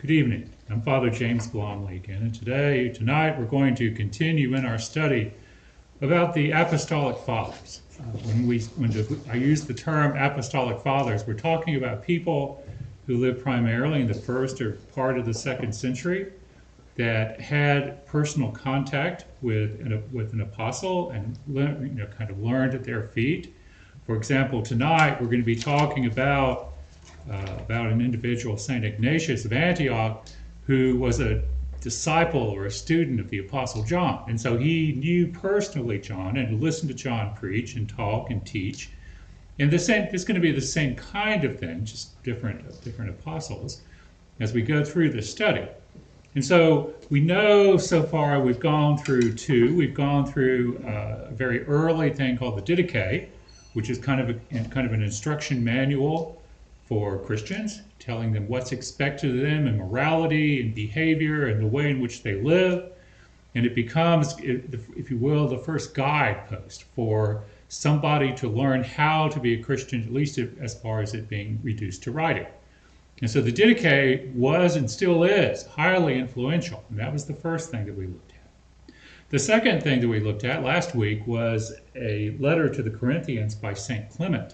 Good evening. I'm Father James Blomley again, and tonight we're going to continue in our study about the Apostolic Fathers. I use the term Apostolic Fathers, we're talking about people who lived primarily in the first or part of the second century that had personal contact with an apostle and kind of learned at their feet. For example, tonight we're going to be talking about an individual, St. Ignatius of Antioch, who was a disciple or a student of the Apostle John. And so he knew personally John and listened to John preach and talk and teach. And it's going to be the same kind of thing, just different apostles, as we go through this study. And so we know so far we've gone through two. We've gone through a very early thing called the Didache, which is kind of an instruction manual for Christians, telling them what's expected of them in morality and behavior and the way in which they live. And it becomes, if you will, the first guidepost for somebody to learn how to be a Christian, at least as far as it being reduced to writing. And so the Didache was and still is highly influential, and that was the first thing that we looked at. The second thing that we looked at last week was a letter to the Corinthians by St. Clement.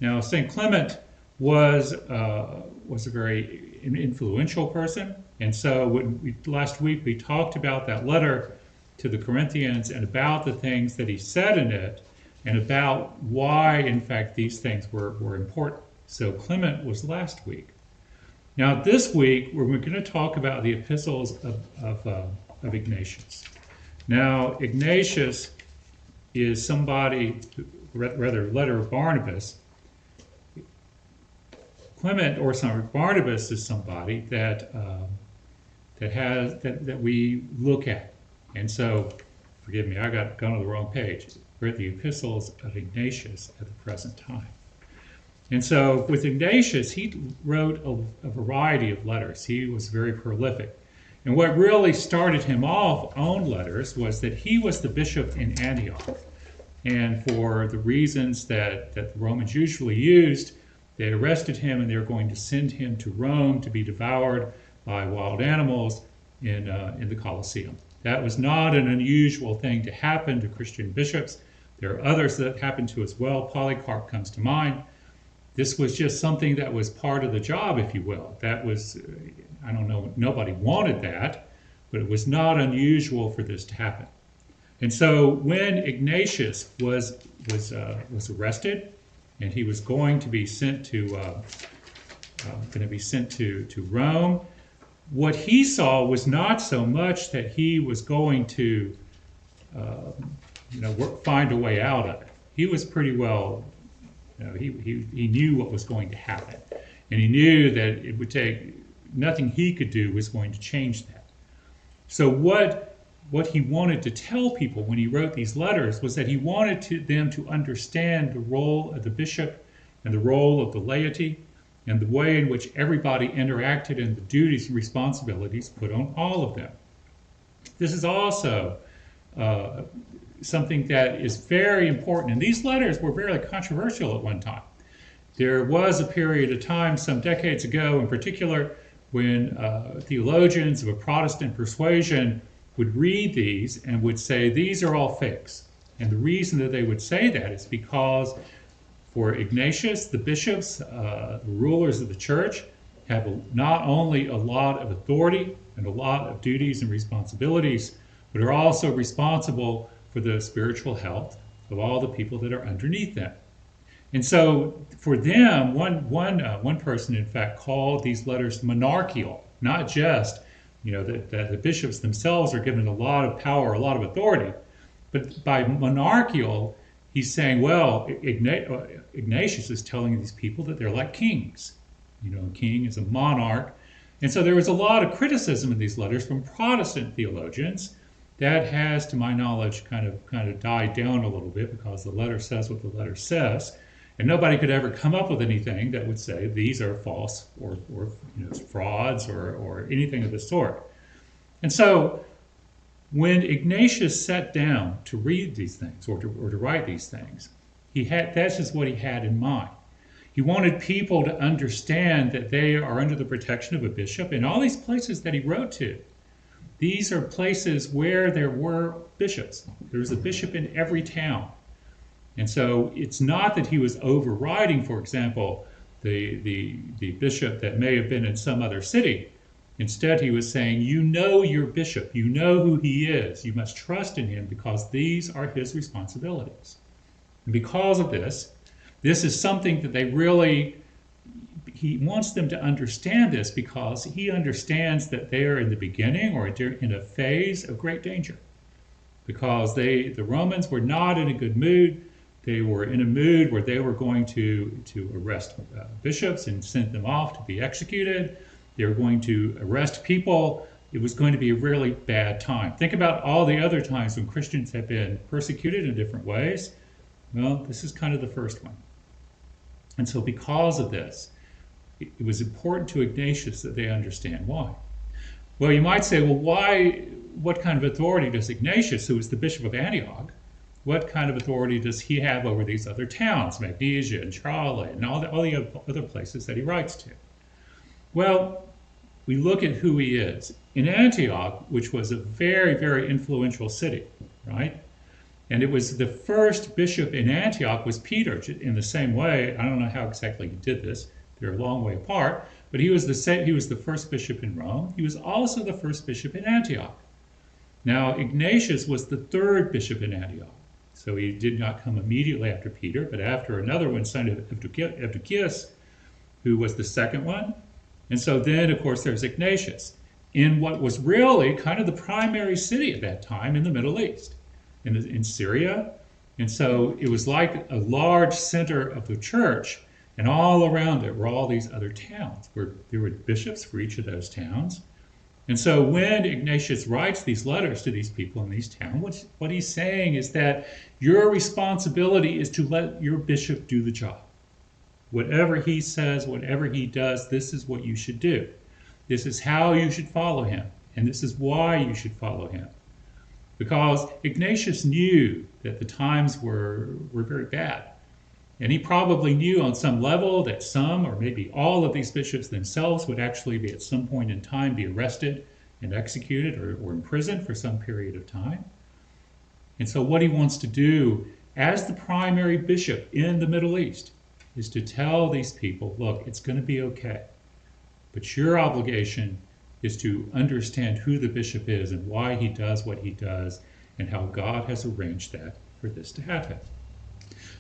Now, St. Clement was a very influential person, and so last week we talked about that letter to the Corinthians and about the things that he said in it and about why, in fact, these things were important. So Clement was last week. Now this week we're going to talk about the epistles of Ignatius. Now Ignatius is somebody, rather letter of Barnabas. Clement, or Barnabas, is somebody that we look at, and so forgive me, I gone to the wrong page. We're at the epistles of Ignatius at the present time, and so with Ignatius, he wrote a variety of letters. He was very prolific, and what really started him off on letters was that he was the bishop in Antioch, and for the reasons that the Romans usually used, they arrested him and they were going to send him to Rome to be devoured by wild animals in the Colosseum. That was not an unusual thing to happen to Christian bishops. There are others that happened to as well. Polycarp comes to mind. This was just something that was part of the job, if you will. That was, I don't know, nobody wanted that, but it was not unusual for this to happen. And so when Ignatius was arrested, and he was going to be sent to Rome, what he saw was not so much that he was going to find a way out of it. He was pretty well, he knew what was going to happen, and he knew that it would take nothing he could do was going to change that. So what he wanted to tell people when he wrote these letters was that he wanted them to understand the role of the bishop and the role of the laity and the way in which everybody interacted and the duties and responsibilities put on all of them. This is also something that is very important, and these letters were very controversial at one time. There was a period of time some decades ago in particular when theologians of a Protestant persuasion would read these and would say these are all fakes. And the reason that they would say that is because for Ignatius, the bishops, the rulers of the church, have not only a lot of authority and a lot of duties and responsibilities, but are also responsible for the spiritual health of all the people that are underneath them. And so for them, one person in fact called these letters monarchical, not just that the bishops themselves are given a lot of power, a lot of authority. But by monarchical, he's saying, well, Ignatius is telling these people that they're like kings. A king is a monarch. And so there was a lot of criticism in these letters from Protestant theologians. That has, to my knowledge, kind of died down a little bit because the letter says what the letter says. And nobody could ever come up with anything that would say these are false or frauds or anything of the sort. And so when Ignatius sat down to read these things or to write these things, that's just what he had in mind. He He wanted people to understand that they are under the protection of a bishop. And all these places that he wrote to, these are places where there were bishops. There was a bishop in every town. And so it's not that he was overriding, for example, the bishop that may have been in some other city. Instead, he was saying, you know your bishop, you know who he is, you must trust in him because these are his responsibilities. And because of this, this is something that they really, he wants them to understand this because he understands that they are in the beginning or in a phase of great danger. Because the Romans were not in a good mood. They were in a mood where they were going to arrest bishops and send them off to be executed. They were going to arrest people. It was going to be a really bad time. Think about all the other times when Christians have been persecuted in different ways. Well, this is kind of the first one. And so because of this, it was important to Ignatius that they understand why. Well, you might say, well, why? What kind of authority does Ignatius, who is the bishop of Antioch, what kind of authority does he have over these other towns, Magnesia and Charlotte, and all the other places that he writes to? Well, we look at who he is. In Antioch, which was a very, very influential city, right? And it was the first bishop in Antioch was Peter. In the same way, I don't know how exactly he did this. They're a long way apart, but he was the first bishop in Rome. He was also the first bishop in Antioch. Now, Ignatius was the third bishop in Antioch. So he did not come immediately after Peter, but after another one, son of Evdokius, who was the second one. And so then, of course, there's Ignatius in what was really kind of the primary city at that time in the Middle East, in Syria. And so it was like a large center of the church, and all around it were all these other towns where there were bishops for each of those towns. And so when Ignatius writes these letters to these people in these towns, what he's saying is that your responsibility is to let your bishop do the job. Whatever he says, whatever he does, this is what you should do. This is how you should follow him, and this is why you should follow him. Because Ignatius knew that the times were very bad. And he probably knew on some level that some or maybe all of these bishops themselves would actually be at some point in time be arrested and executed or imprisoned for some period of time. And so what he wants to do as the primary bishop in the Middle East is to tell these people, look, it's going to be okay. But your obligation is to understand who the bishop is and why he does what he does and how God has arranged that for this to happen.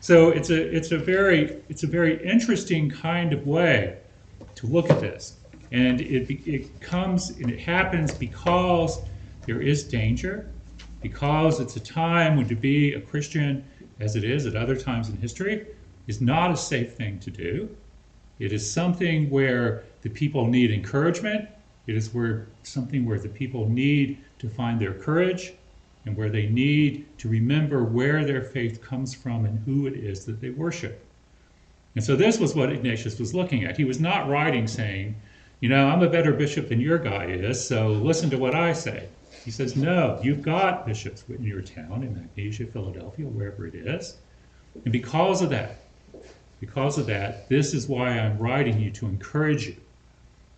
So it's a very interesting kind of way to look at this, and it happens because there is danger, because it's a time when to be a Christian, as it is at other times in history, is not a safe thing to do. It is something where the people need encouragement. It is something where the people need to find their courage, and where they need to remember where their faith comes from and who it is that they worship. And so this was what Ignatius was looking at. He was not writing saying, I'm a better bishop than your guy is, so listen to what I say. He says, no, you've got bishops in your town, in Magnesia, Philadelphia, wherever it is. And because of that, this is why I'm writing you to encourage you,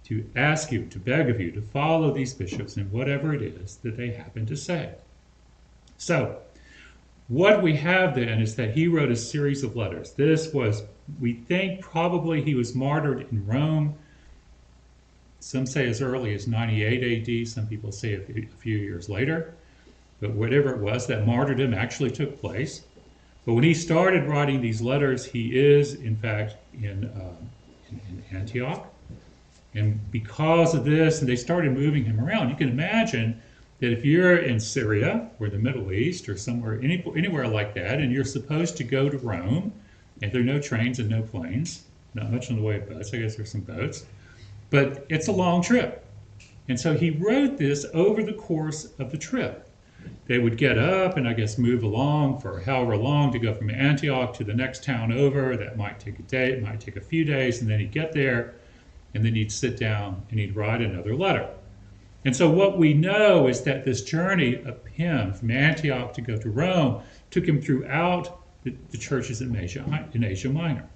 to ask you, to beg of you to follow these bishops in whatever it is that they happen to say. So, what we have then is that he wrote a series of letters. This was, we think, probably he was martyred in Rome. Some say as early as 98 AD. Some people say a few years later. But whatever it was, that martyrdom actually took place. But when he started writing these letters, he is, in fact, in Antioch. And because of this, and they started moving him around, you can imagine that if you're in Syria or the Middle East or somewhere, anywhere like that, and you're supposed to go to Rome, and there are no trains and no planes, not much in the way of boats, I guess there's some boats, but it's a long trip. And so he wrote this over the course of the trip. They would get up and I guess move along for however long to go from Antioch to the next town over. That might take a day, it might take a few days, and then he'd get there, and then he'd sit down and he'd write another letter. And so what we know is that this journey of him from Antioch to go to Rome took him throughout the churches in Asia Minor.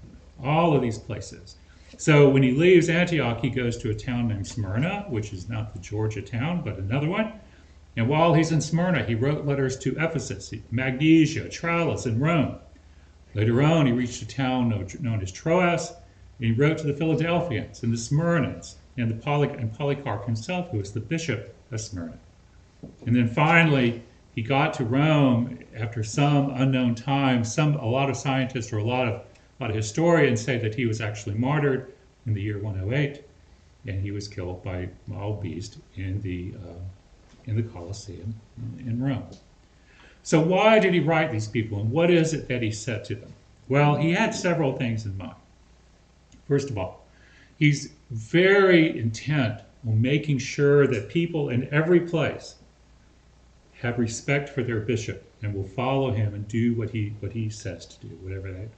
all of these places. So when he leaves Antioch, he goes to a town named Smyrna, which is not the Georgia town, but another one. And while he's in Smyrna, he wrote letters to Ephesus, Magnesia, Tralles, and Rome. Later on, he reached a town known as Troas, and he wrote to the Philadelphians and the Smyrnans and Polycarp himself, who was the bishop of Smyrna. And then finally, he got to Rome after some unknown time. A lot of scientists or a lot of historians say that he was actually martyred in the year 108, and he was killed by wild beast in the Colosseum in Rome. So why did he write these people, and what is it that he said to them? Well, he had several things in mind. First of all, he's very intent on making sure that people in every place have respect for their bishop and will follow him and do what he says to do,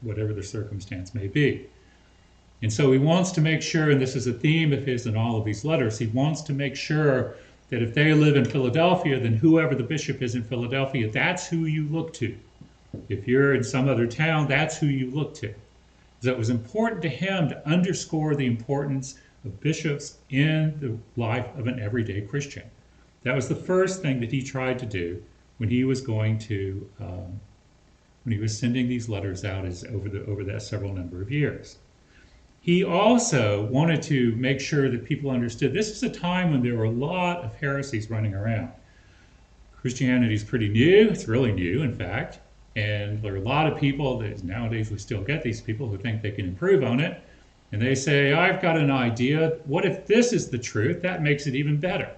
whatever the circumstance may be. And so he wants to make sure, and this is a theme of his in all of these letters, he wants to make sure that if they live in Philadelphia, then whoever the bishop is in Philadelphia, that's who you look to. If you're in some other town, that's who you look to. So it was important to him to underscore the importance of bishops in the life of an everyday Christian. That was the first thing that he tried to do when he was going to, when he was sending these letters out over that several number of years. He also wanted to make sure that people understood this is a time when there were a lot of heresies running around. Christianity is pretty new. It's really new, in fact. And there are a lot of people that nowadays we still get these people who think they can improve on it. And they say, I've got an idea. What if this is the truth? That makes it even better.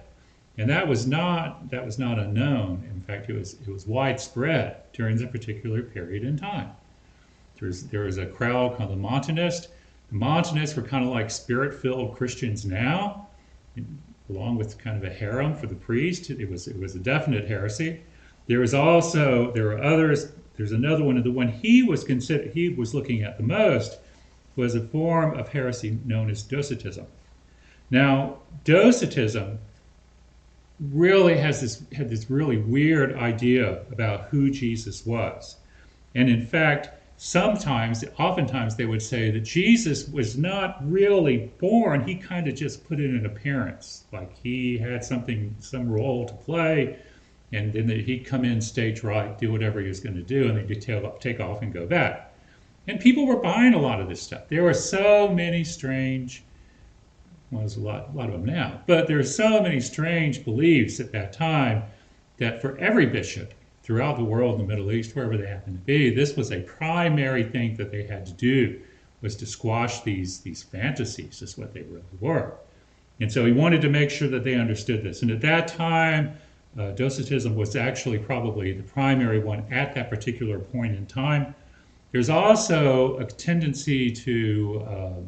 And that was not unknown. In fact, it was widespread during that particular period in time. There was a crowd called the Montanists. The Montanists were kind of like spirit-filled Christians now, along with kind of a harem for the priest. It was a definite heresy. There were others. There's another one, and the one he was looking at the most was a form of heresy known as Docetism. Now, Docetism really had this really weird idea about who Jesus was. And in fact, oftentimes they would say that Jesus was not really born, he kind of just put in an appearance, like he had some role to play, and then he'd come in stage right, do whatever he was going to do, and then he'd take off and go back. And people were buying a lot of this stuff. There were so many strange, well, there's a lot of them now, but there are so many strange beliefs at that time that for every bishop throughout the world, in the Middle East, wherever they happened to be, this was a primary thing that they had to do, was to squash these fantasies, is what they really were. And so he wanted to make sure that they understood this. And at that time, Docetism was actually probably the primary one at that particular point in time. There's also a tendency to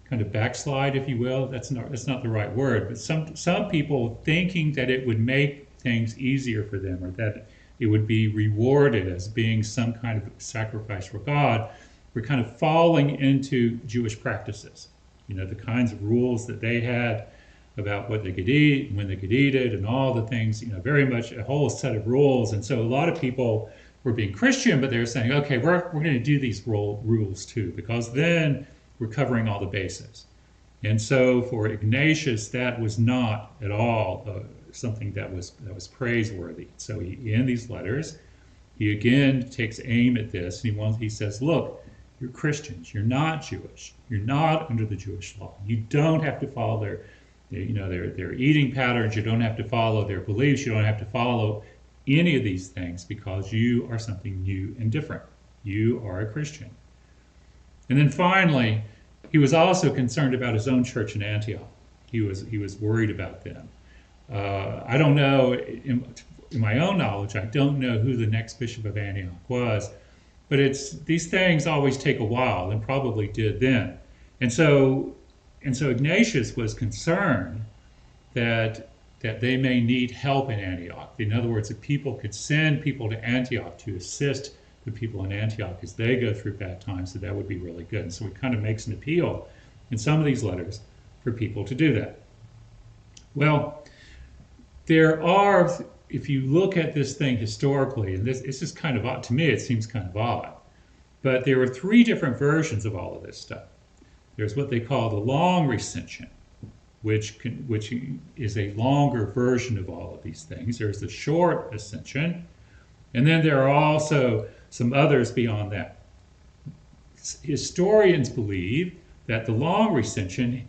kind of backslide, if you will. That's not the right word, but some people thinking that it would make things easier for them, or that it would be rewarded as being some kind of sacrifice for God, were kind of falling into Jewish practices. You know, the kinds of rules that they had about what they could eat and when they could eat it and all the things, you know, very much a whole set of rules. And so a lot of people were being Christian, but they were saying, okay, we're going to do these rules too, because then we're covering all the bases. And so for Ignatius, that was not at all something that was praiseworthy. So in these letters, he again takes aim at this, and he says, look, you're Christians, you're not Jewish, you're not under the Jewish law. You don't have to follow their eating patterns, you don't have to follow their beliefs, you don't have to follow any of these things, because you are something new and different. You are a Christian. And then finally, he was also concerned about his own church in Antioch. He was worried about them. I don't know, in my own knowledge, I don't know who the next bishop of Antioch was, but these things always take a while, and probably did then. And so Ignatius was concerned that they may need help in Antioch. In other words, that people could send people to Antioch to assist the people in Antioch as they go through bad times, so that would be really good. And so he kind of makes an appeal in some of these letters for people to do that. Well, there are, if you look at this thing historically, and it's just kind of odd, to me it seems kind of odd, But there were three different versions of all of this stuff. There's what they call the long recension, which is a longer version of all of these things. There's the short recension, and then there are also some others beyond that. Historians believe that the long recension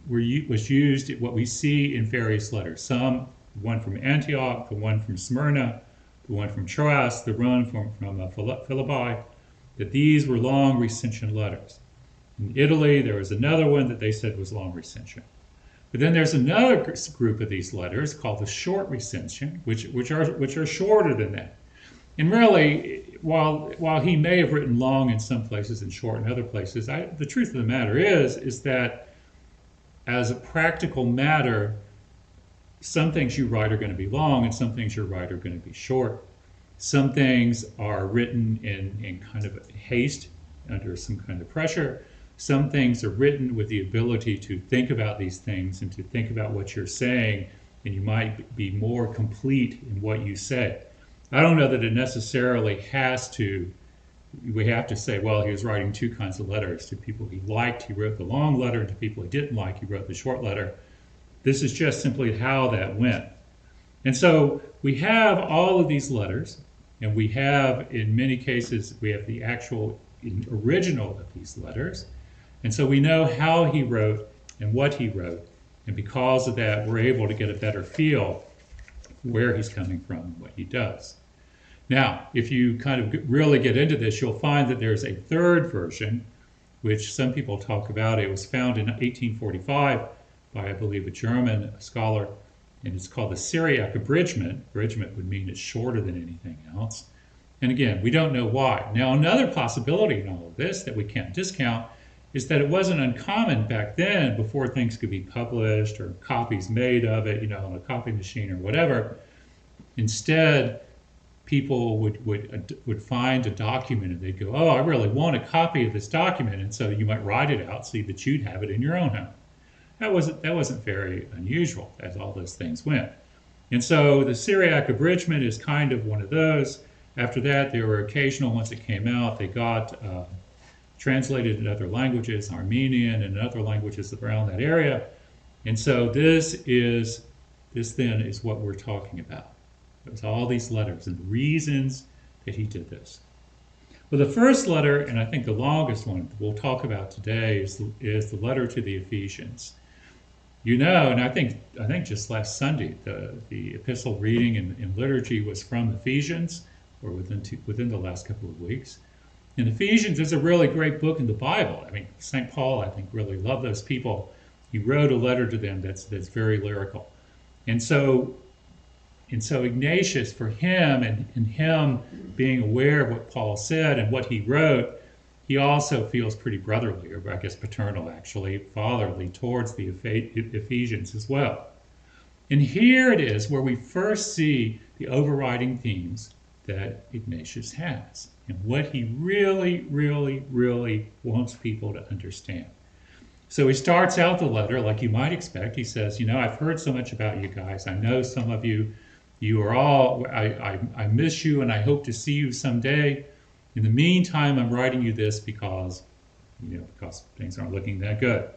was used, what we see in various letters. Some, one from Antioch, the one from Smyrna, the one from Troas, the one from Philippi, that these were long recension letters. In Italy, there was another one that they said was long recension. But then there's another group of these letters called the short recension, which are shorter than that. And really, while he may have written long in some places and short in other places, the truth of the matter is that as a practical matter, some things you write are going to be long and some things you write are going to be short. Some things are written in kind of haste under some kind of pressure. Some things are written with the ability to think about these things and to think about what you're saying, and you might be more complete in what you say. I don't know that it necessarily we have to say, well, he was writing two kinds of letters. To people he liked, he wrote the long letter, and to people he didn't like, he wrote the short letter. This is just simply how that went. And so we have all of these letters, and we have, in many cases, we have the actual original of these letters. And so we know how he wrote and what he wrote. And because of that, we're able to get a better feel where he's coming from and what he does. Now, if you kind of really get into this, you'll find that there's a third version, which some people talk about. It was found in 1845 by, I believe, a German scholar, and it's called the Syriac abridgment. Abridgment would mean it's shorter than anything else. And again, we don't know why. Now, another possibility in all of this that we can't discount is that it wasn't uncommon back then, before things could be published or copies made of it, on a copy machine or whatever. Instead, people would find a document and they'd go, oh, I really want a copy of this document, and so you might write it out so that you'd have it in your own home. That wasn't very unusual as all those things went. And so the Syriac abridgment is kind of one of those. After that, there were occasional ones that came out. They got translated in other languages, Armenian and other languages around that area. And so this then is what we're talking about. There's all these letters and the reasons that he did this. Well, the first letter, and I think the longest one we'll talk about today, is the letter to the Ephesians. And I think just last Sunday, the epistle reading in liturgy was from Ephesians, or within the last couple of weeks. And Ephesians is a really great book in the Bible. I mean, St. Paul, I think, really loved those people. He wrote a letter to them that's very lyrical. And so Ignatius, for him, and him being aware of what Paul said and what he wrote, he also feels pretty brotherly, or I guess paternal actually, fatherly, towards the Ephesians as well. And here it is where we first see the overriding themes that Ignatius has, and what he really, really, really wants people to understand. So he starts out the letter like you might expect. He says, I've heard so much about you guys. I know some of you are all, I miss you and I hope to see you someday. In the meantime, I'm writing you this because things aren't looking that good.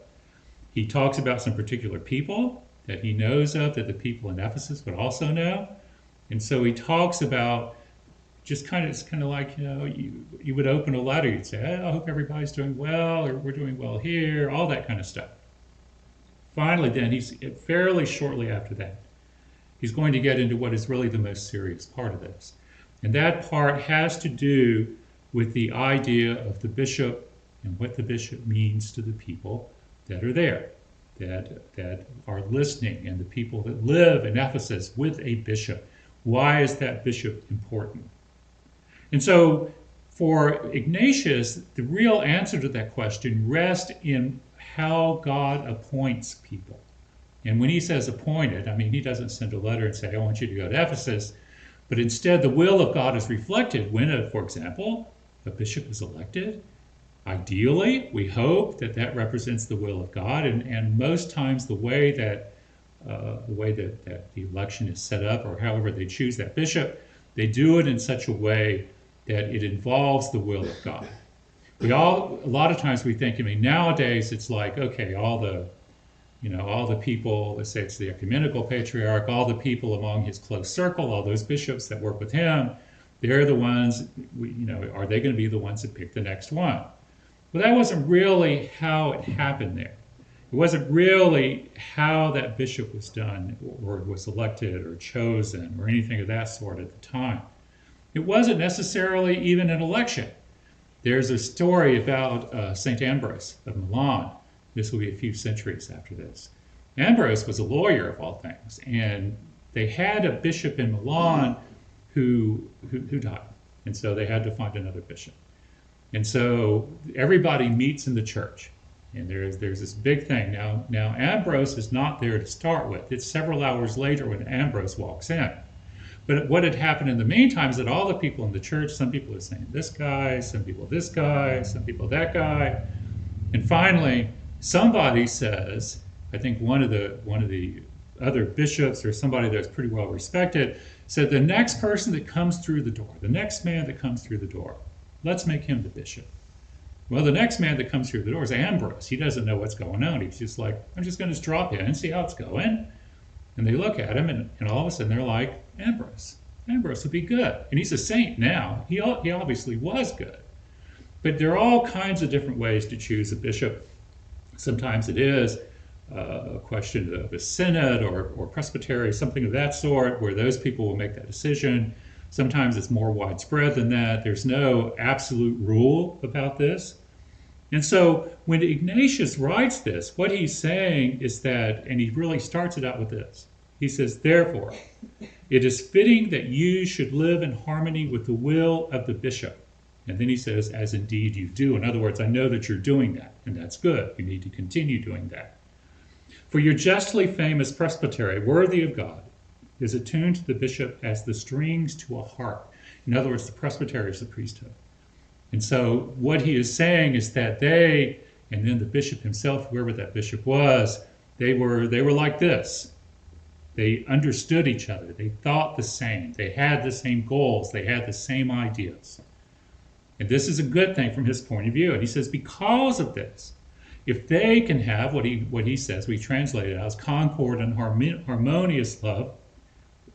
He talks about some particular people that he knows of, that the people in Ephesus would also know. And so he talks about it's kind of like, you would open a letter, you'd say, I hope everybody's doing well, or we're doing well here, all that kind of stuff. Finally, then, fairly shortly after that, he's going to get into what is really the most serious part of this. And that part has to do with the idea of the bishop and what the bishop means to the people that are there, that are listening, and the people that live in Ephesus with a bishop. Why is that bishop important? And so for Ignatius, the real answer to that question rests in how God appoints people. And when he says appointed, I mean, he doesn't send a letter and say, I want you to go to Ephesus, but instead the will of God is reflected when, for example, a bishop is elected. Ideally, we hope that represents the will of God, and most times the way that the election is set up, or however they choose that bishop, they do it in such a way that it involves the will of God. A lot of times we think, nowadays it's like, okay, all the people, let's say it's the ecumenical patriarch, all the people among his close circle, all those bishops that work with him, they're the ones, are they going to be the ones that pick the next one? Well, that wasn't really how it happened there. It wasn't really how that bishop was done or was elected or chosen or anything of that sort at the time. It wasn't necessarily even an election. There's a story about St. Ambrose of Milan. This will be a few centuries after this. Ambrose was a lawyer of all things, and they had a bishop in Milan who died, and so they had to find another bishop. And so everybody meets in the church, and there's this big thing. Now Ambrose is not there to start with. It's several hours later when Ambrose walks in. But what had happened in the meantime is that all the people in the church, some people are saying this guy, some people this guy, some people that guy, and finally somebody says, I think one of the other bishops or somebody that's pretty well respected said, the next person that comes through the door, the next man that comes through the door, let's make him the bishop. Well, the next man that comes through the door is Ambrose. He doesn't know what's going on. He's just like, I'm just going to drop in and see how it's going. And they look at him, and all of a sudden they're like, Ambrose would be good. And he's a saint now. He obviously was good. But there are all kinds of different ways to choose a bishop. Sometimes it is a question of a synod or presbytery, something of that sort, where those people will make that decision. Sometimes it's more widespread than that. There's no absolute rule about this. And so when Ignatius writes this, what he's saying is that, and he really starts it out with this. He says, therefore, it is fitting that you should live in harmony with the will of the bishop. And then he says, as indeed you do. In other words, I know that you're doing that, and that's good. You need to continue doing that. For your justly famous presbytery, worthy of God, is attuned to the bishop as the strings to a harp. In other words, the presbytery is the priesthood. And so what he is saying is that they, and then the bishop himself, whoever that bishop was, they were like this. They understood each other. They thought the same. They had the same goals. They had the same ideas. And this is a good thing from his point of view. And he says, because of this, if they can have what he says, we translate it as concord and harmonious love,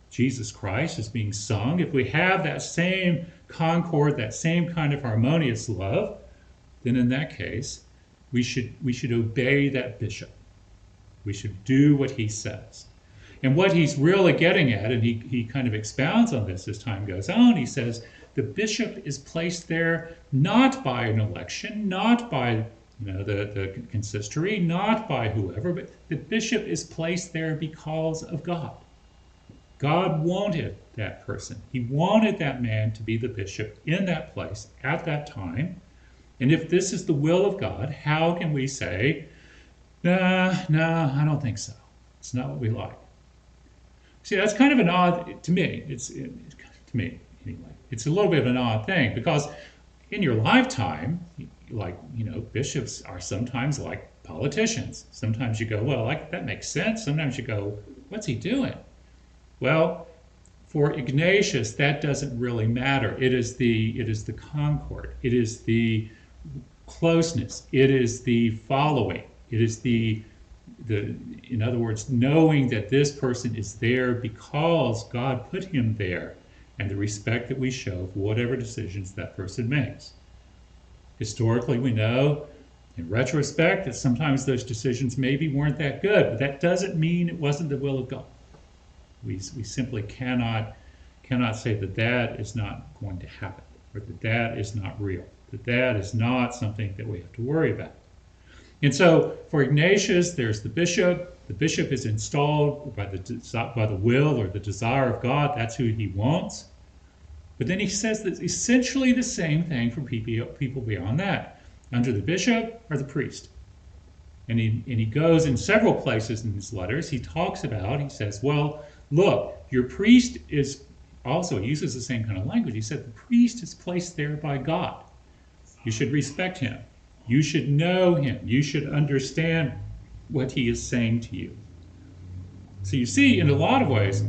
Jesus Christ is being sung. If we have that same concord, that same kind of harmonious love, then in that case, we should obey that bishop. We should do what he says. And what he's really getting at, and he kind of expounds on this as time goes on, he says, the bishop is placed there not by an election, not by the consistory, not by whoever, but the bishop is placed there because of God. God wanted that person. He wanted that man to be the bishop in that place at that time. And if this is the will of God, how can we say, no, I don't think so. It's not what we like. See, that's kind of an odd, to me, to me anyway, it's a little bit of an odd thing, because in your lifetime, bishops are sometimes like politicians. Sometimes you go, well, that makes sense. Sometimes you go, what's he doing? Well, for Ignatius, that doesn't really matter. It is the concord. It is the closeness. It is the following. It is in other words, knowing that this person is there because God put him there, and the respect that we show for whatever decisions that person makes. Historically, we know, in retrospect, that sometimes those decisions maybe weren't that good, but that doesn't mean it wasn't the will of God. We simply cannot say that is not going to happen, or that is not real, that is not something that we have to worry about. And so for Ignatius, there's the bishop. The bishop is installed by the will or the desire of God. That's who he wants. But then he says that essentially the same thing for people beyond that. Under the bishop or the priest. And he goes in several places in his letters. He says, well, look, your priest is also, he uses the same kind of language. He said the priest is placed there by God. You should respect him. You should know him. You should understand what he is saying to you. So you see, in a lot of ways,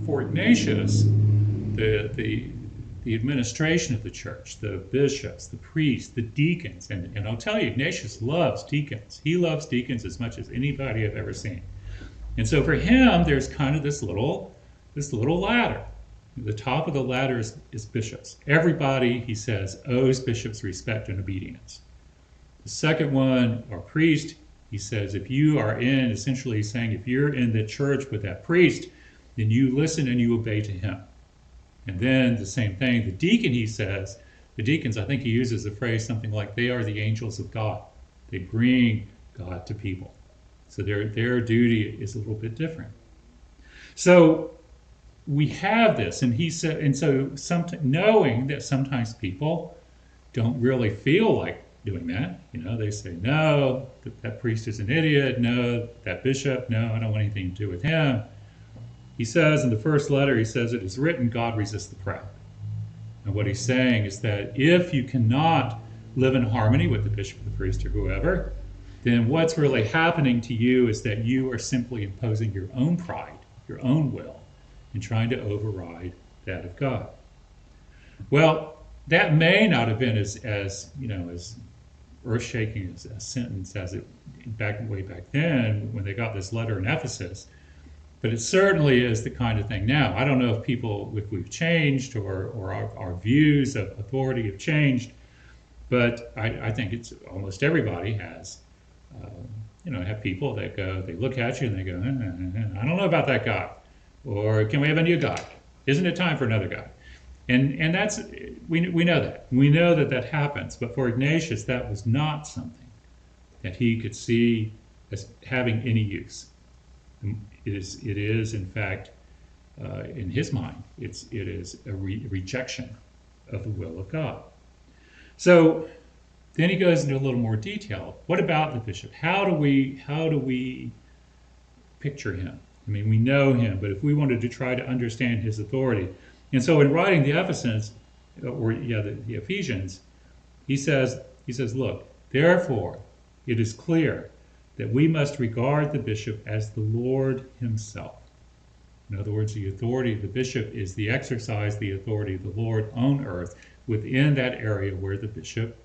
for Ignatius, the the administration of the church, the bishops, the priests, the deacons, and I'll tell you, Ignatius loves deacons. He loves deacons as much as anybody I've ever seen. And so for him, there's kind of this little ladder. The top of the ladder is bishops. Everybody, he says, owes bishops respect and obedience. The second one are priests. He says, if you are in, essentially saying, if you're in the church with that priest, then you listen and you obey to him. And then the same thing, the deacon, he says, the deacons, I think he uses the phrase something like, they are the angels of God. They bring God to people. So their duty is a little bit different. So we have this, and he said, and so knowing that sometimes people don't really feel like doing that, they say, no, that priest is an idiot, no, that bishop, no, I don't want anything to do with him. He says in the first letter, he says, it is written, God resists the proud. And what he's saying is that if you cannot live in harmony with the bishop, the priest, or whoever, then what's really happening to you is that you are simply imposing your own pride, your own will, and trying to override that of God. Well, that may not have been as earth-shaking as a sentence as it way back then when they got this letter in Ephesus, but it certainly is the kind of thing now. I don't know if we've changed or our views of authority have changed, but I think it's almost everybody has. Have people that go, they look at you and they go, I don't know about that guy. Or can we have a new guy? Isn't it time for another guy? And that's, we know that. We know that happens. But for Ignatius, that was not something that he could see as having any use. It is in fact, in his mind, it is a rejection of the will of God. So then he goes into a little more detail. What about the bishop? How do we picture him? I mean, we know him, but if we wanted to try to understand his authority, and so in writing the the Ephesians, he says, look, therefore, it is clear that we must regard the bishop as the Lord himself. In other words, the authority of the bishop is the authority of the Lord on earth within that area where the bishop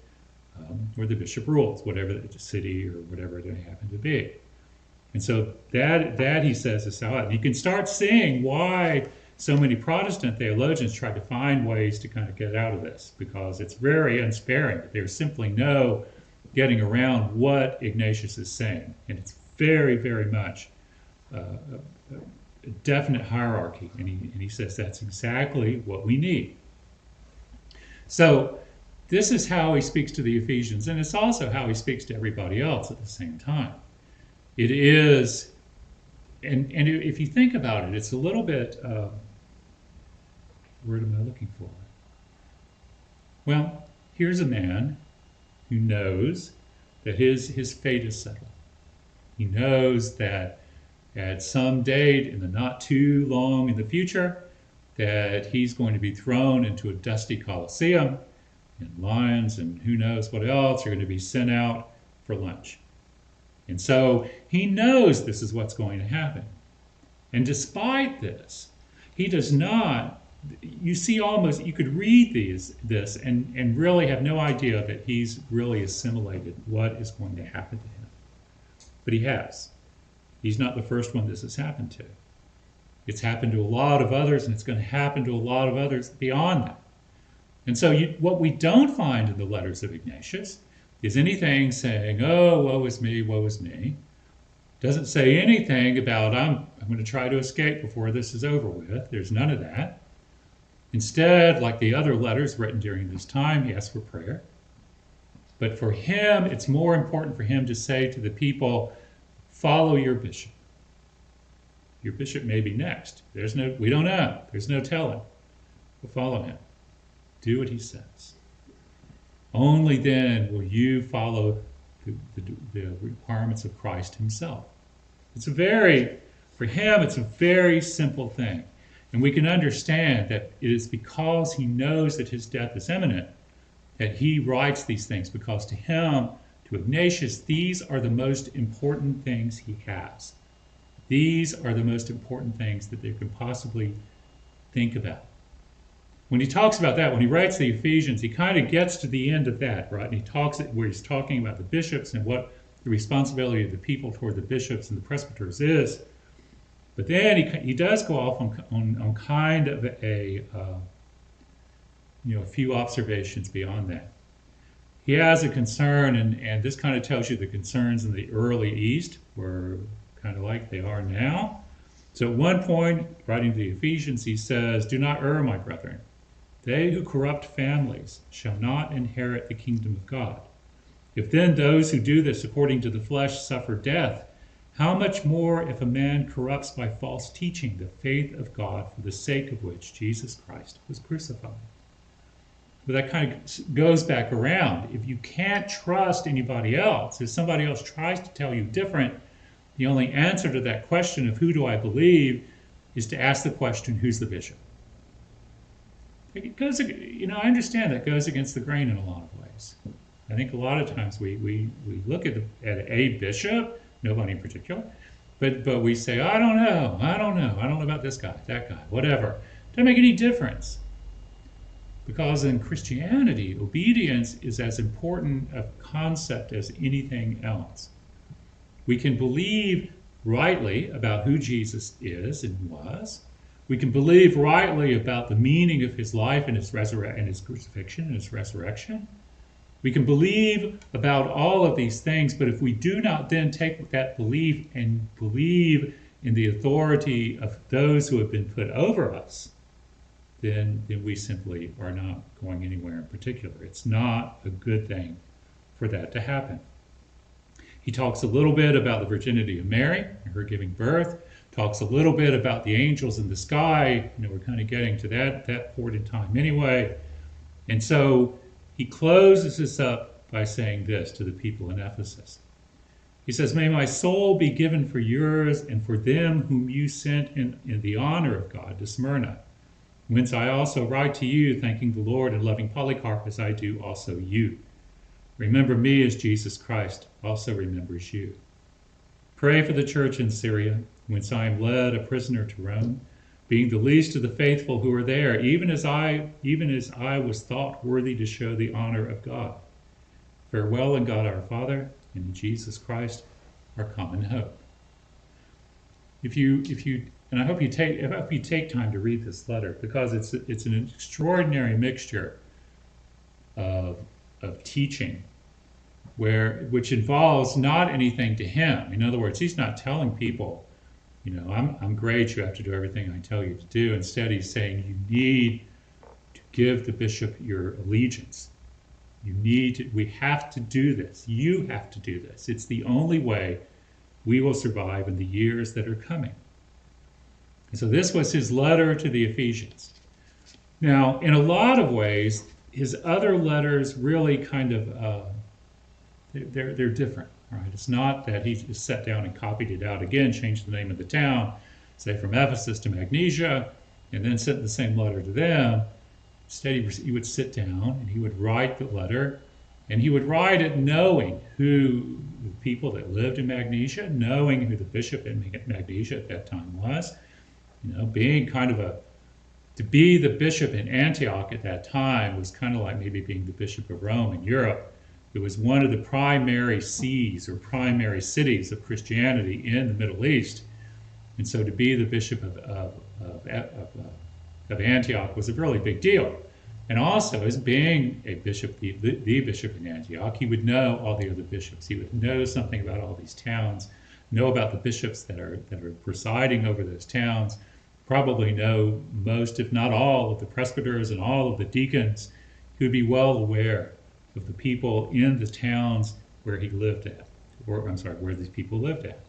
rules, whatever the city or whatever it may happen to be. And so that he says is how, and you can start seeing why so many Protestant theologians try to find ways to kind of get out of this, because it's very unsparing. There's simply no getting around what Ignatius is saying. And it's very, very much a definite hierarchy. And he says that's exactly what we need. So this is how he speaks to the Ephesians, and it's also how he speaks to everybody else at the same time. It is, and if you think about it, it's a little bit, word am I looking for? Well, here's a man who knows that his fate is settled. He knows that at some date in the not too long in the future, that he's going to be thrown into a dusty Colosseum, and lions and who knows what else are going to be sent out for lunch. And so he knows this is what's going to happen. And despite this, he does not, you could read this and really have no idea that he's really assimilated what is going to happen to him. But he has. He's not the first one this has happened to. It's happened to a lot of others, and it's going to happen to a lot of others beyond that. And so what we don't find in the letters of Ignatius is anything saying, oh, woe is me, woe is me. Doesn't say anything about, I'm going to try to escape before this is over with. There's none of that. Instead, like the other letters written during this time, he asks for prayer. But for him, it's more important for him to say to the people, follow your bishop. Your bishop may be next. We don't know. There's no telling. But follow him. Do what he says. Only then will you follow the requirements of Christ himself. For him, it's a very simple thing. And we can understand that it is because he knows that his death is imminent that he writes these things, because to him, to Ignatius, these are the most important things he has. These are the most important things that they can possibly think about. when he talks about that, when he writes the Ephesians, he kind of gets to the end of that, right? And he talks where he's talking about the bishops and what the responsibility of the people toward the bishops and the presbyters is. But then he does go off on kind of a few observations beyond that. He has a concern, and this kind of tells you the concerns in the early East were kind of like they are now. So at one point, writing to the Ephesians, he says, "Do not err, my brethren. They who corrupt families shall not inherit the kingdom of God. If then those who do this according to the flesh suffer death, how much more if a man corrupts by false teaching the faith of God for the sake of which Jesus Christ was crucified?" But that kind of goes back around. If you can't trust anybody else, if somebody else tries to tell you different, the only answer to that question of who do I believe is to ask the question, who's the bishop? It goes, I understand that goes against the grain in a lot of ways. I think a lot of times we look at a bishop, nobody in particular, but we say, I don't know about this guy, that guy, whatever. Doesn't make any difference. Because in Christianity, obedience is as important a concept as anything else. We can believe rightly about who Jesus is and was. We can believe rightly about the meaning of his life and his crucifixion and his resurrection. We can believe about all of these things, but if we do not then take that belief and believe in the authority of those who have been put over us, then we simply are not going anywhere in particular. It's not a good thing for that to happen. He talks a little bit about the virginity of Mary, her giving birth, talks a little bit about the angels in the sky. We're kind of getting to that point in time anyway. And so he closes this up by saying this to the people in Ephesus. He says, "May my soul be given for yours and for them whom you sent in the honor of God to Smyrna, whence I also write to you, thanking the Lord and loving Polycarp as I do also you. Remember me as Jesus Christ also remembers you. Pray for the church in Syria, whence I am led a prisoner to Rome, being the least of the faithful who are there, even as I was thought worthy to show the honor of God. Farewell in God our Father, and in Jesus Christ, our common hope." And I hope you take time to read this letter, because it's an extraordinary mixture of teaching, which involves not anything to him. In other words, he's not telling people, I'm great, you have to do everything I tell you to do. Instead, he's saying you need to give the bishop your allegiance. We have to do this. You have to do this. It's the only way we will survive in the years that are coming. And so this was his letter to the Ephesians. Now, in a lot of ways, his other letters really kind of, they're different. Right? It's not that he just sat down and copied it out again, changed the name of the town, say from Ephesus to Magnesia, and then sent the same letter to them. Instead, he would sit down and he would write the letter, and he would write it knowing who the people that lived in Magnesia, knowing who the bishop in Magnesia at that time was, being kind of to be the bishop in Antioch at that time was kind of like maybe being the bishop of Rome in Europe. It was one of the primary sees or primary cities of Christianity in the Middle East. And so to be the bishop of Antioch was a really big deal. And also, as being a bishop, the bishop in Antioch, he would know all the other bishops. He would know something about all these towns, know about the bishops that are presiding over those towns, probably know most, if not all, of the presbyters and all of the deacons. He would be well aware of the people in the towns where he lived at, where these people lived at.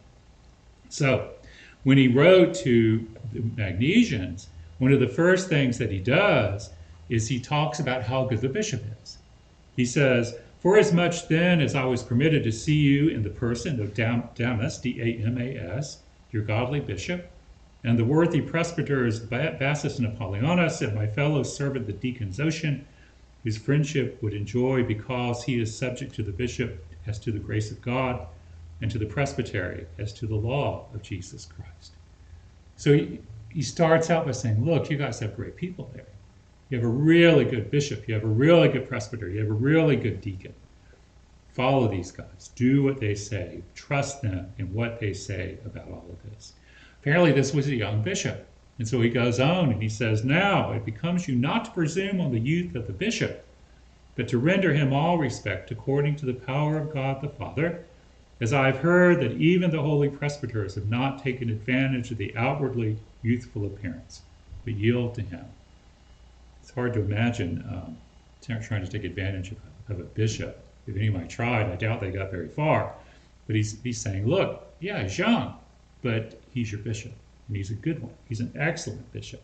So when he wrote to the Magnesians, one of the first things that he does is he talks about how good the bishop is. He says, "Forasmuch then as I was permitted to see you in the person of Damas, D-A-M-A-S, your godly bishop, and the worthy presbyters Bassus and Apollonius, and my fellow servant the deacon Zosian, whose friendship would enjoy because he is subject to the bishop as to the grace of God, and to the presbytery as to the law of Jesus Christ." So he starts out by saying, look, you guys have great people there. You have a really good bishop. You have a really good presbyter. You have a really good deacon. Follow these guys. Do what they say. Trust them in what they say about all of this. Apparently this was a young bishop. And so he goes on and he says, now it becomes you not to presume on the youth of the bishop, but to render him all respect according to the power of God the Father, as I have heard that even the holy presbyters have not taken advantage of the outwardly youthful appearance, but yield to him. It's hard to imagine trying to take advantage of a bishop. If anybody tried, I doubt they got very far. But he's saying, look, yeah, he's young, but he's your bishop, and he's a good one. He's an excellent bishop.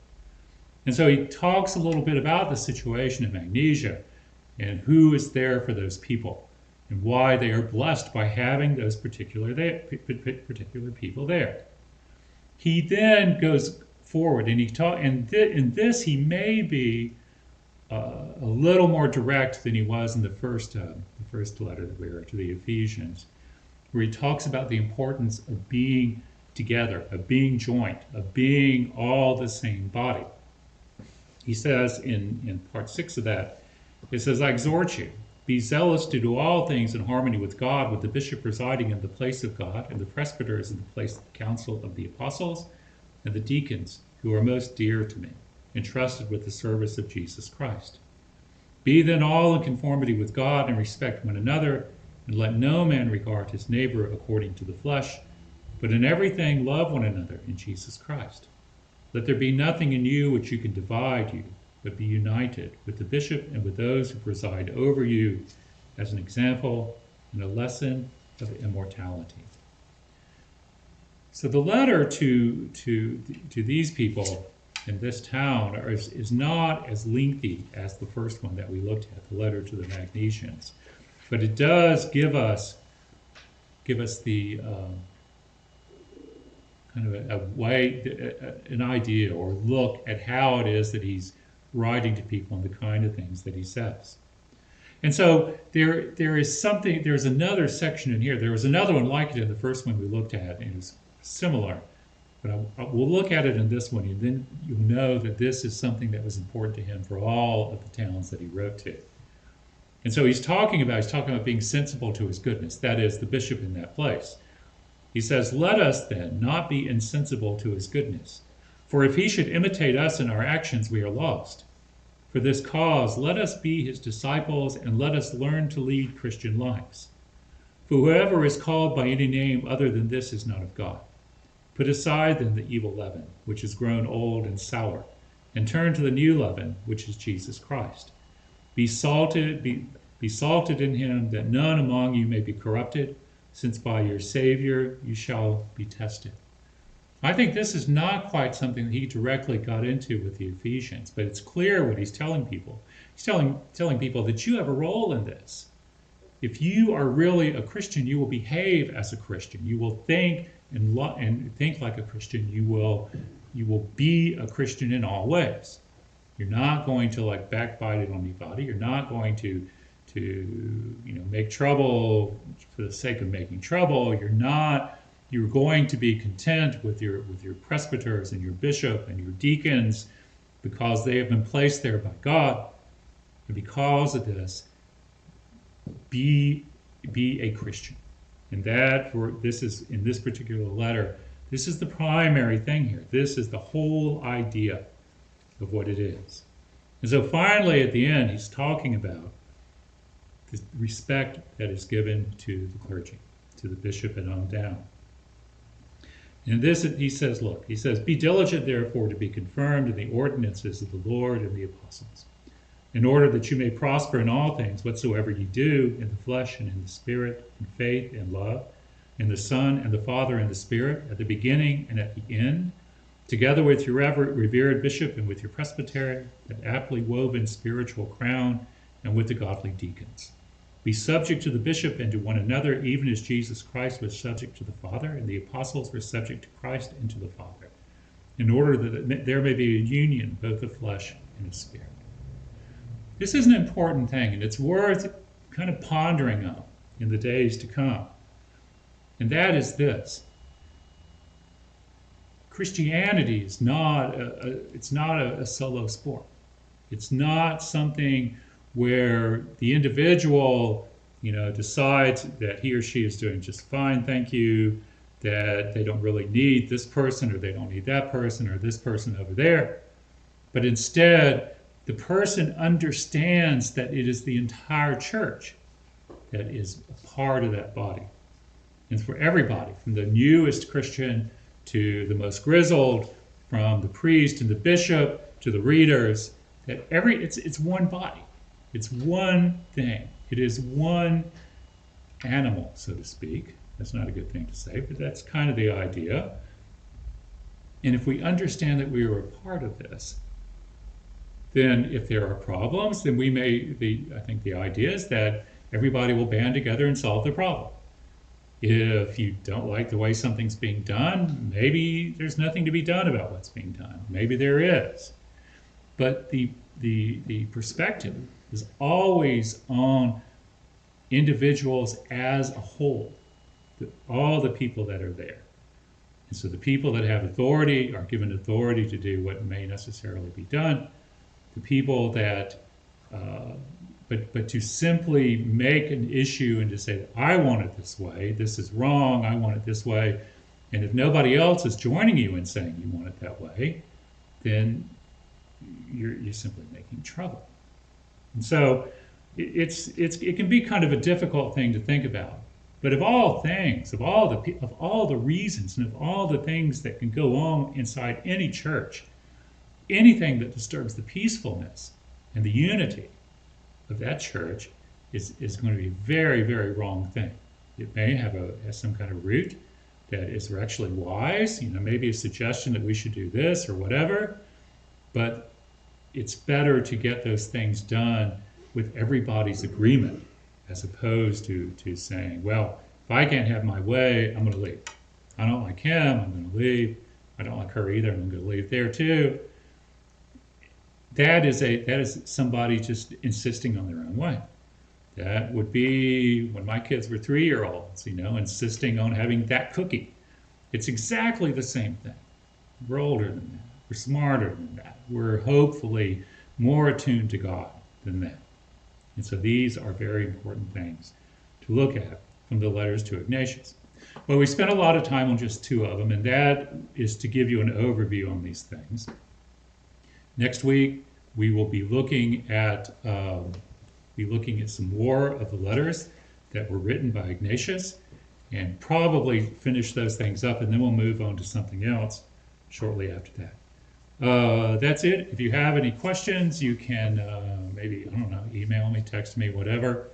And so he talks a little bit about the situation in Magnesia and who is there for those people and why they are blessed by having those particular people there. He then goes forward and in this he may be a little more direct than he was in the first letter that we read to the Ephesians, where he talks about the importance of being together, of being joint, of being all the same body. He says in part 6 of that, it says, I exhort you, be zealous to do all things in harmony with God, with the bishop presiding in the place of God, and the presbyters in the place of the council of the apostles, and the deacons, who are most dear to me, entrusted with the service of Jesus Christ. Be then all in conformity with God, and respect one another, and let no man regard his neighbor according to the flesh, but in everything love one another in Jesus Christ. Let there be nothing in you which you can divide you, but be united with the bishop and with those who preside over you as an example and a lesson of immortality. So the letter to these people in this town is not as lengthy as the first one that we looked at, the letter to the Magnesians, but it does give us the kind of a way, an idea or look at how it is that he's writing to people and the kind of things that he says. And so there's another section in here. There was another one like it in the first one we looked at, and it was similar. But we'll look at it in this one, and then you'll know that this is something that was important to him for all of the towns that he wrote to. And so he's talking about being sensible to his goodness, that is, the bishop in that place. He says, let us then not be insensible to his goodness, for if he should imitate us in our actions, we are lost. For this cause, let us be his disciples, and let us learn to lead Christian lives. For whoever is called by any name other than this is not of God. Put aside then the evil leaven, which is grown old and sour, and turn to the new leaven, which is Jesus Christ. Be salted in him, that none among you may be corrupted, since by your Savior you shall be tested. I think this is not quite something that he directly got into with the Ephesians, but it's clear what he's telling people. He's telling people that you have a role in this. If you are really a Christian, you will behave as a Christian. You will think and think like a Christian. You will be a Christian in all ways. You're not going to backbite at anybody. You're not going to make trouble for the sake of making trouble. You're going to be content with your presbyters and your bishop and your deacons because they have been placed there by God. And because of this, be a Christian. And this is in this particular letter, this is the primary thing here. This is the whole idea of what it is. And so finally at the end, he's talking about the respect that is given to the clergy, to the bishop and on down. And this, he says, be diligent therefore to be confirmed in the ordinances of the Lord and the apostles, in order that you may prosper in all things whatsoever you do, in the flesh and in the spirit, in faith and love, in the Son and the Father and the Spirit, at the beginning and at the end, together with your revered bishop and with your presbytery, that aptly woven spiritual crown, and with the godly deacons. Be subject to the bishop and to one another, even as Jesus Christ was subject to the Father, and the apostles were subject to Christ and to the Father, in order that there may be a union both of flesh and of spirit. This is an important thing, and it's worth kind of pondering on in the days to come. And that is this. Christianity is not a solo sport. It's not something where the individual, decides that he or she is doing just fine, thank you, that they don't really need this person, or they don't need that person, or this person over there. But instead, the person understands that it is the entire church that is a part of that body. And for everybody, from the newest Christian to the most grizzled, from the priest and the bishop to the readers, that it's one body. It's one thing. It is one animal, so to speak. That's not a good thing to say, but that's kind of the idea. And if we understand that we are a part of this, then if there are problems, then I think the idea is that everybody will band together and solve the problem. If you don't like the way something's being done, maybe there's nothing to be done about what's being done. Maybe there is. But the perspective is always on individuals as a whole, all the people that are there. And so the people that have authority are given authority to do what may necessarily be done. The people that, but to simply make an issue and to say, I want it this way, this is wrong, I want it this way, and if nobody else is joining you in saying you want it that way, then you're simply making trouble. And so it can be kind of a difficult thing to think about. But of all things, of all the reasons, and of all the things that can go on inside any church, anything that disturbs the peacefulness and the unity of that church is going to be a very, very wrong thing. It may have some kind of root that is actually wise, maybe a suggestion that we should do this or whatever, but it's better to get those things done with everybody's agreement, as opposed to saying, well, if I can't have my way, I'm going to leave. I don't like him, I'm going to leave. I don't like her either, I'm going to leave there too. That is somebody just insisting on their own way. That would be when my kids were 3-year-olds, insisting on having that cookie. It's exactly the same thing. We're older than that. We're smarter than that. We're hopefully more attuned to God than that. And so these are very important things to look at from the letters to Ignatius. Well, we spent a lot of time on just 2 of them, and that is to give you an overview on these things. Next week, we will be looking at some more of the letters that were written by Ignatius, and probably finish those things up, and then we'll move on to something else shortly after that. That's it. If you have any questions, you can maybe, email me, text me, whatever,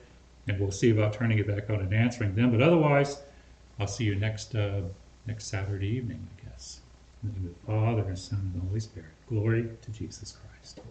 and we'll see about turning it back on and answering them. But otherwise, I'll see you next Saturday evening, I guess. In the name of the Father, and Son, and the Holy Spirit. Glory to Jesus Christ.